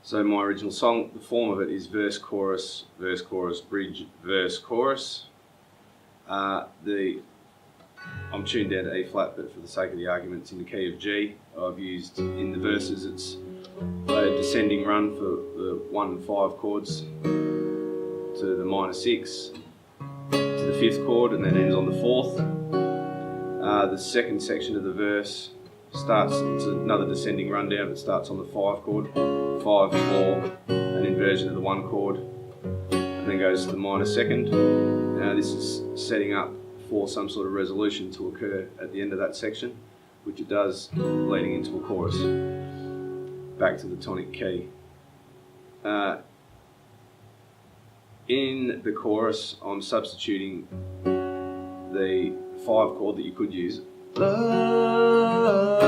So my original song, the form of it is verse, chorus, bridge, verse, chorus. I'm tuned down to E flat, but for the sake of the argument, it's in the key of G. I've used in the verses, it's a descending run for the 1 and 5 chords to the minor 6, to the 5th chord, and then ends on the 4th. The second section of the verse starts, it's another descending rundown. It starts on the 5 chord, 5, 4, an inversion of the 1 chord, and then goes to the minor 2nd. Now this is setting up for some sort of resolution to occur at the end of that section, which it does, leading into a chorus, back to the tonic key. In the chorus, I'm substituting the 5 chord that you could use, love,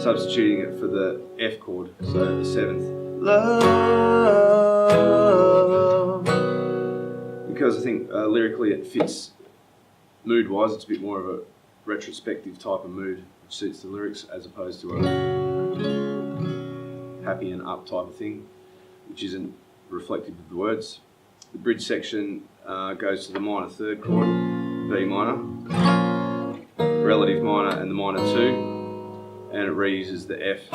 substituting it for the F chord, so the 7th, love, because I think lyrically it fits mood-wise. It's a bit more of a retrospective type of mood, which suits the lyrics, as opposed to a happy and up type of thing, which isn't reflective of the words. The bridge section goes to the minor 3rd chord, B minor, relative minor, and the minor 2, and it reuses the F.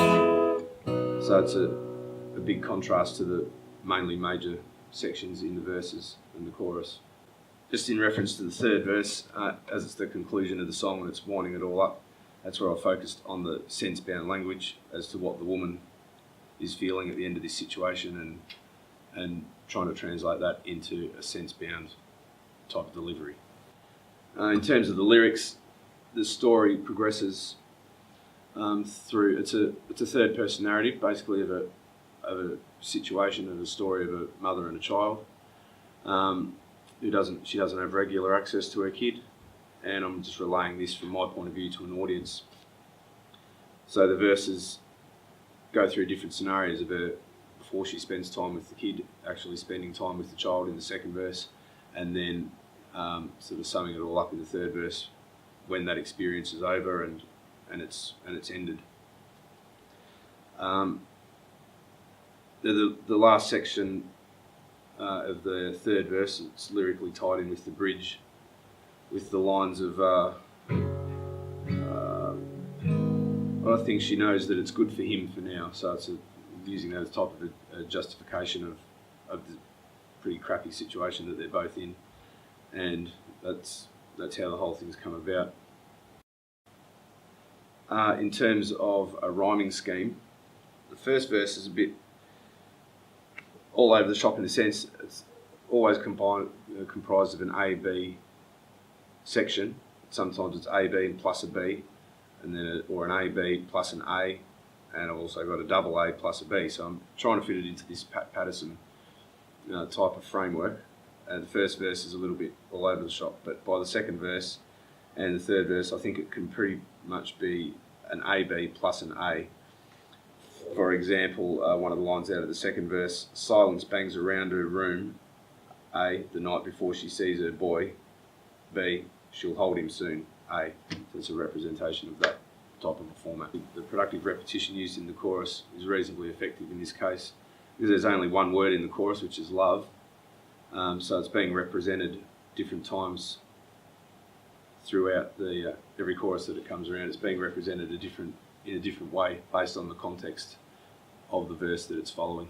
So it's a big contrast to the mainly major sections in the verses and the chorus. Just in reference to the 3rd verse, as it's the conclusion of the song and it's winding it all up, that's where I focused on the sense-bound language as to what the woman is feeling at the end of this situation, and trying to translate that into a sense-bound type of delivery. In terms of the lyrics, the story progresses through. It's a third-person narrative, basically, of a situation, of a story of a mother and a child she doesn't have regular access to her kid, and I'm just relaying this from my point of view to an audience. So the verses go through different scenarios of her before she spends time with the kid, actually spending time with the child in the 2nd verse, and then sort of summing it all up in the 3rd verse when that experience is over and it's ended. The last section of the 3rd verse, it's lyrically tied in with the bridge, with the lines of I think she knows that it's good for him for now, so it's using that as type of a justification of the pretty crappy situation that they're both in, and that's how the whole thing's come about. In terms of a rhyming scheme, the first verse is a bit all over the shop in a sense. It's always comprised of an A-B section. Sometimes it's A-B and plus a B, and then or an A-B plus an A, and I've also got a double A plus a B. So I'm trying to fit it into this Pat Patterson type of framework. The first verse is a little bit all over the shop, but by the 2nd verse and the 3rd verse, I think it can pretty much be an A-B plus an A. For example, one of the lines out of the 2nd verse, silence bangs around her room, A, the night before she sees her boy, B, she'll hold him soon, A. So it's a representation of that type of a format. The productive repetition used in the chorus is reasonably effective in this case, because there's only one word in the chorus, which is love, so it's being represented different times throughout the every chorus that it comes around. It's being represented in a different way based on the context of the verse that it's following.